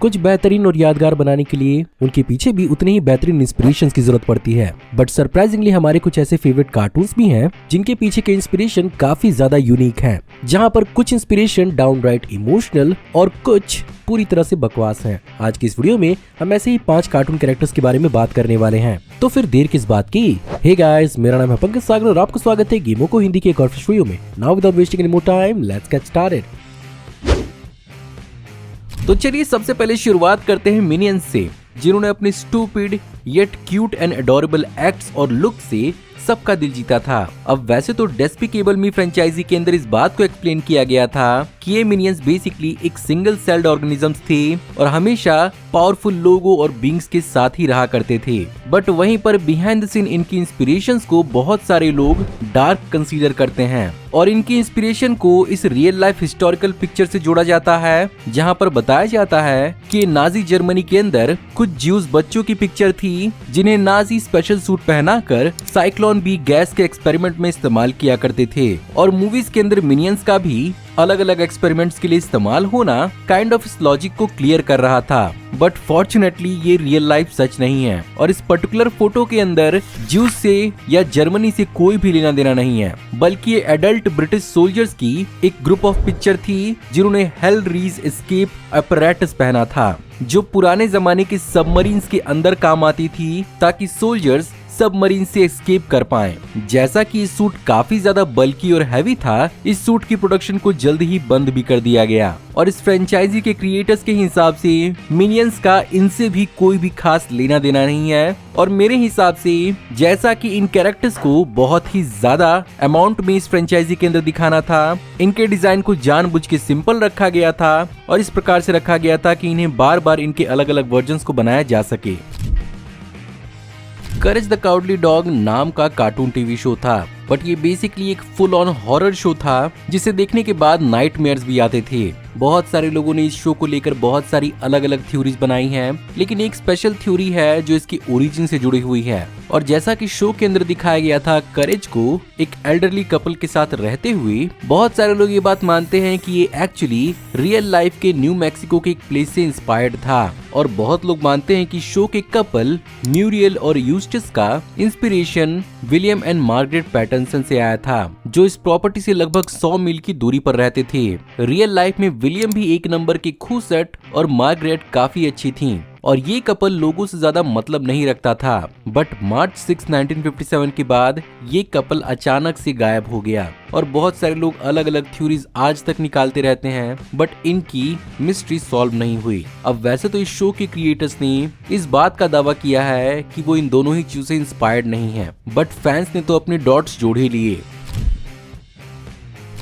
कुछ बेहतरीन और यादगार बनाने के लिए उनके पीछे भी उतने ही बेहतरीन इंस्पिरेशन की जरूरत पड़ती है। बट सरप्राइजिंगली हमारे कुछ ऐसे फेवरेट कार्टून्स भी हैं जिनके पीछे के इंस्पिरेशन काफी ज्यादा यूनिक हैं, जहां पर कुछ इंस्पिरेशन डाउनराइट इमोशनल और कुछ पूरी तरह से बकवास हैं। आज की इस वीडियो में हम ऐसे ही 5 कार्टून कैरेक्टर्स के बारे में बात करने वाले हैं, तो फिर देर किस बात की। हे गाइस, मेरा नाम है पंकज सागर और आपको स्वागत है गेमों को हिंदी के एक और फ्रेश वीडियो में। Now without wasting any more time, let's get started. तो चलिए सबसे पहले शुरुआत करते हैं मिनियंस से, जिन्होंने अपने stupid yet cute and adorable acts और लुक से सबका दिल जीता था। अब वैसे तो डेस्पिकेबल मी फ्रेंचाइजी के अंदर इस बात को एक्सप्लेन किया गया था कि ये मिनियंस बेसिकली एक सिंगल सेल्ड ऑर्गेनिजम्स थे और हमेशा पावरफुल लोगों और बींग्स के साथ ही रहा करते थे। बट वहीं पर बिहाइंड द सीन इनकी इंस्पिरेशंस को बहुत सारे लोग डार्क कंसीडर करते हैं और इनकी इंस्पिरेशन को इस रियल लाइफ हिस्टोरिकल पिक्चर से जोड़ा जाता है, जहां पर बताया जाता है कि नाजी जर्मनी के अंदर कुछ ज्यूज बच्चों की पिक्चर थी जिन्हें नाजी स्पेशल सूट पहनाकर साइक्लोन बी गैस के एक्सपेरिमेंट में इस्तेमाल किया करते थे। और मूवीज के अंदर मिनियंस का भी अलग अलग एक्सपेरिमेंट्स के लिए इस्तेमाल होना काइंड ऑफ इस लॉजिक को क्लियर कर रहा था। बट फॉर्चुनेटली ये रियल लाइफ सच नहीं है और इस पर्टिकुलर फोटो के अंदर ज्यूज से या जर्मनी से कोई भी लेना देना नहीं है, बल्कि ये एडल्ट ब्रिटिश सोल्जर्स की एक ग्रुप ऑफ पिक्चर थी जिन्होंने हेल रीज एस्केप अपैरेटस पहना था, जो पुराने जमाने के सबमरीन्स के अंदर काम आती थी ताकि सोल्जर्स सबमरीन से एस्केप कर पाएं। जैसा कि इस सूट काफी ज्यादा बल्की और हैवी था, इस सूट की प्रोडक्शन को जल्द ही बंद भी कर दिया गया और इस फ्रेंचाइजी के क्रिएटर्स के हिसाब से मिनियंस का इनसे भी कोई भी खास लेना देना नहीं है। और मेरे हिसाब से जैसा कि इन कैरेक्टर्स को बहुत ही ज्यादा अमाउंट में इस फ्रेंचाइजी के अंदर दिखाना था, इनके डिजाइन को जानबूझ के सिंपल रखा गया था और इस प्रकार से रखा गया था कि इन्हें बार बार इनके अलग अलग वर्जन्स को बनाया जा सके। करेज द काउडली डॉग नाम का कार्टून टीवी शो था, बट ये बेसिकली एक फुल ऑन हॉरर शो था जिसे देखने के बाद नाइटमेयर्स भी आते थे। बहुत सारे लोगों ने इस शो को लेकर बहुत सारी अलग अलग थ्योरीज बनाई हैं, लेकिन एक स्पेशल थ्योरी है जो इसकी ओरिजिन से जुड़ी हुई है। और जैसा कि शो के अंदर दिखाया गया था, करेज को एक एल्डरली कपल के साथ रहते हुए बहुत सारे लोग ये बात मानते हैं कि ये एक्चुअली रियल लाइफ के न्यू मैक्सिको के एक प्लेस से इंस्पायर्ड था। और बहुत लोग मानते हैं कि शो के कपल म्यूरियल और यूस्टस का inspiration William and Margaret Patterson से आया था, जो इस प्रॉपर्टी से लगभग 100 मील की दूरी पर रहते थे। रियल लाइफ में विलियम भी एक नंबर की खूसट और मार्गरेट काफी अच्छी थीं और ये कपल लोगों से ज्यादा मतलब नहीं रखता था। बट मार्च 6, 1957 के बाद ये कपल अचानक से गायब हो गया और बहुत सारे लोग अलग अलग थ्योरीज आज तक निकालते रहते हैं, बट इनकी मिस्ट्री सॉल्व नहीं हुई। अब वैसे तो इस शो के क्रिएटर्स ने इस बात का दावा किया है कि वो इन दोनों ही चीजों से इंस्पायर्ड नहीं है, बट फैंस ने तो अपने डॉट्स जोड़ ही लिए।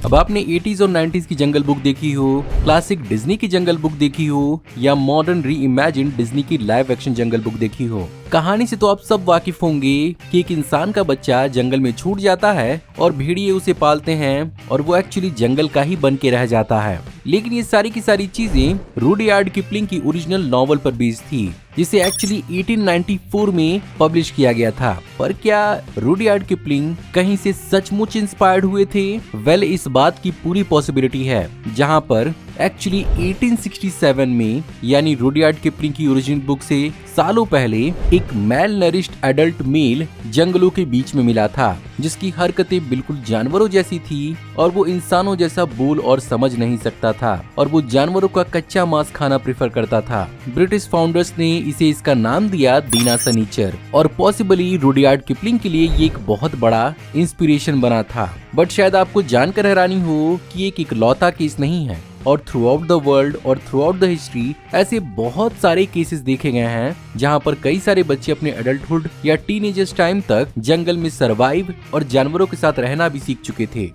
अब आपने 80s और 90s की जंगल बुक देखी हो, क्लासिक डिज्नी की जंगल बुक देखी हो या मॉडर्न री इमेजिन डिज्नी की लाइव एक्शन जंगल बुक देखी हो, कहानी से तो आप सब वाकिफ होंगे कि एक इंसान का बच्चा जंगल में छूट जाता है और भेड़िए उसे पालते हैं और वो एक्चुअली जंगल का ही बन के रह जाता है। लेकिन ये सारी की सारी चीजें रुडयार्ड किपलिंग की ओरिजिनल नॉवल पर बेस्ड थी, जिसे एक्चुअली 1894 में पब्लिश किया गया था। पर क्या रुडयार्ड किपलिंग कहीं से सचमुच इंस्पायर्ड हुए थे? वेल, इस बात की पूरी पॉसिबिलिटी है, जहां पर एक्चुअली 1867 में यानी रुडयार्ड किपलिंग की ओरिजिनल बुक से सालों पहले एक मेल नरिश्ड एडल्ट मेल जंगलों के बीच में मिला था, जिसकी हरकतें बिल्कुल जानवरों जैसी थी और वो इंसानों जैसा बोल और समझ नहीं सकता था और वो जानवरों का कच्चा मांस खाना प्रेफर करता था। ब्रिटिश फाउंडर्स ने इसे इसका नाम दिया दीना सनीचर और पॉसिबली रुडयार्ड किपलिंग के लिए ये एक बहुत बड़ा इंस्पिरेशन बना था। बट शायद आपको जानकर हैरानी हो कि ये एक इकलौता केस नहीं है और थ्रू आउट द वर्ल्ड और थ्रू आउट द हिस्ट्री ऐसे बहुत सारे केसेस देखे गए हैं जहां पर कई सारे बच्चे अपने एडल्टहुड या टीनेजर्स टाइम तक जंगल में सरवाइव और जानवरों के साथ रहना भी सीख चुके थे।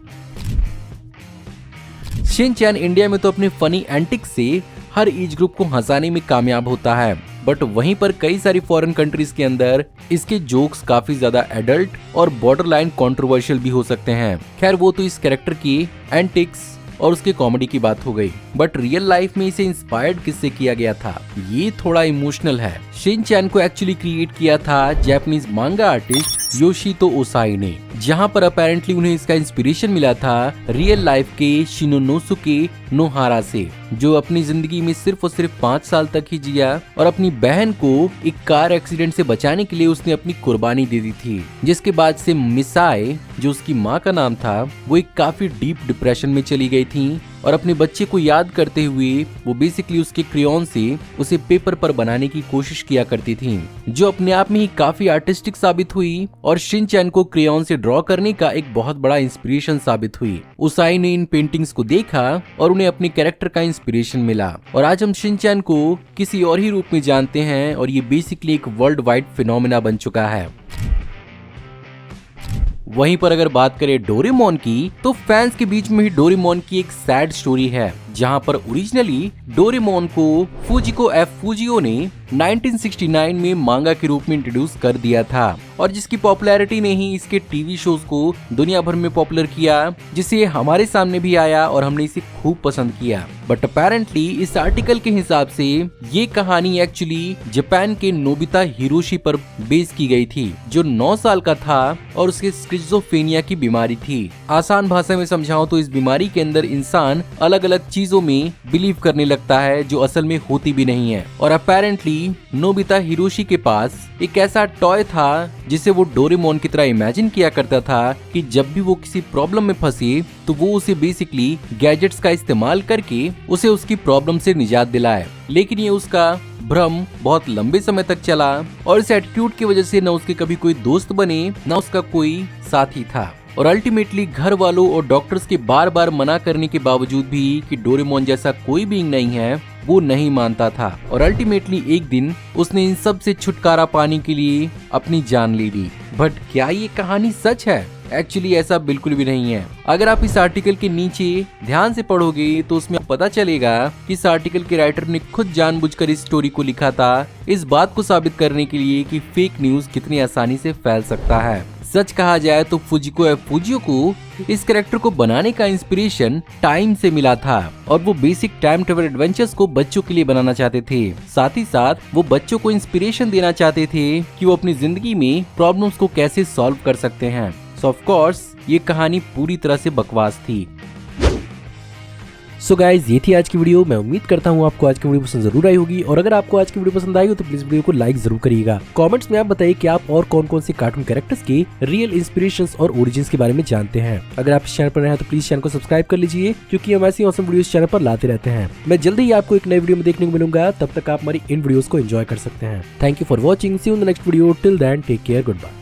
शिन चैन इंडिया में तो अपने फनी एंटिक्स से हर एज ग्रुप को हंसाने में कामयाब होता है, बट वहीं पर कई सारी फॉरेन कंट्रीज के अंदर इसके जोक्स काफी ज्यादा एडल्ट और बॉर्डरलाइन कंट्रोवर्शियल भी हो सकते हैं। खैर, वो तो इस कैरेक्टर की एंटिक्स और उसके कॉमेडी की बात हो गई, बट रियल लाइफ में इसे इंस्पायर्ड किससे किया गया था, ये थोड़ा इमोशनल है। शिन चैन को एक्चुअली क्रिएट किया था जापानीज मांगा आर्टिस्ट योशितो ओसाई ने, जहां पर अपेरेंटली उन्हें इसका इंस्पिरेशन मिला था रियल लाइफ के शिनोनोसुके नोहारा से, जो अपनी जिंदगी में सिर्फ और सिर्फ 5 साल तक ही जिया और अपनी बहन को एक कार एक्सीडेंट से बचाने के लिए उसने अपनी कुर्बानी दे दी थी। जिसके बाद से मिसाए, जो उसकी माँ का नाम था, वो एक काफी डीप डिप्रेशन में चली गई थी और अपने बच्चे को याद करते हुए वो बेसिकली उसके क्रेयॉन से उसे पेपर पर बनाने की कोशिश किया करती थी, जो अपने आप में ही काफी आर्टिस्टिक साबित हुई और शिनचैन को क्रेयॉन से ड्रॉ करने का एक बहुत बड़ा इंस्पिरेशन साबित हुई। ओसाई ने इन पेंटिंग्स को देखा और उन्हें अपने कैरेक्टर का इंस्पिरेशन मिला और आज हम शिनचैन को किसी और ही रूप में जानते हैं और ये बेसिकली एक वर्ल्ड वाइड फिनोमेना बन चुका है। वहीं पर अगर बात करें डोरेमोन की, तो फैंस के बीच में ही डोरेमोन की एक सैड स्टोरी है, जहां पर ओरिजिनली डोरेमोन को फुजिको एफ फुजियो ने 1969 में मांगा के रूप में इंट्रोड्यूस कर दिया था और जिसकी पॉपुलैरिटी ने ही इसके टीवी शोज को दुनिया भर में पॉपुलर किया, जिसे हमारे सामने भी आया और हमने इसे खूब पसंद किया। बट अपेरेंटली इस आर्टिकल के हिसाब से ये कहानी एक्चुअली जापान के नोबिता हिरोशी पर बेस की गई थी, जो 9 साल का था और उसके स्किज़ोफ्रेनिया की बीमारी थी। आसान भाषा में समझाऊं तो इस बीमारी के अंदर इंसान अलग अलग चीजों में बिलीव करने लगता है जो असल में होती भी नहीं है। और अपेरेंटली नोबिता हिरोशी के पास एक ऐसा टॉय था जिसे वो डोरेमोन की तरह इमेजिन किया करता था कि जब भी वो किसी प्रॉब्लम में फंसे तो वो उसे बेसिकली गैजेट्स का इस्तेमाल करके उसे उसकी प्रॉब्लम से निजात दिलाए। लेकिन ये उसका भ्रम बहुत लंबे समय तक चला और इस एटीट्यूड की वजह से न उसके कभी कोई दोस्त बने न उसका कोई साथी था और अल्टीमेटली घर वालों और डॉक्टर्स के बार बार मना करने के बावजूद भी कि डोरेमोन जैसा कोई बीइंग नहीं है, वो नहीं मानता था और अल्टीमेटली एक दिन उसने इन सब से छुटकारा पाने के लिए अपनी जान ले ली। बट क्या ये कहानी सच है? एक्चुअली ऐसा बिल्कुल भी नहीं है। अगर आप इस आर्टिकल के नीचे ध्यान से पढ़ोगे तो उसमें पता चलेगा कि इस आर्टिकल के राइटर ने खुद जानबूझकर इस स्टोरी को लिखा था, इस बात को साबित करने के लिए कि फेक न्यूज कितनी आसानी से फैल सकता है। सच कहा जाए तो फुजिको एफ फुजियो को इस कैरेक्टर को बनाने का इंस्पिरेशन टाइम से मिला था और वो बेसिक टाइम ट्रेवल एडवेंचर्स को बच्चों के लिए बनाना चाहते थे। साथ ही साथ वो बच्चों को इंस्पिरेशन देना चाहते थे कि वो अपनी जिंदगी में प्रॉब्लम्स को कैसे सॉल्व कर सकते हैं। सो ऑफ कोर्स ये कहानी पूरी तरह से बकवास थी। सो गाइज, ये थी आज की वीडियो। मैं उम्मीद करता हूँ आपको आज की वीडियो पसंद जरूर आई होगी और अगर आपको आज की वीडियो पसंद आई हो तो प्लीज वीडियो को लाइक जरूर करिएगा। कमेंट्स में आप बताइए कि आप और कौन कौन से कार्टून कैरेक्टर्स के रियल इंस्पिरेशंस और ओरिजिन्स के बारे में जानते हैं। अगर आप इस चैनल पर नए हैं तो प्लीज चैनल को सब्सक्राइब कर लीजिए, क्योंकि हम ऐसी ऑसम वीडियोस चैनल पर लाते रहते हैं। मैं जल्दी ही आपको एक नई वीडियो में देखने को मिलूंगा, तब तक आप हमारी इन वीडियोस को एंजॉय कर सकते हैं। Thank you for watching, see you in the next video. Till then take care, good bye.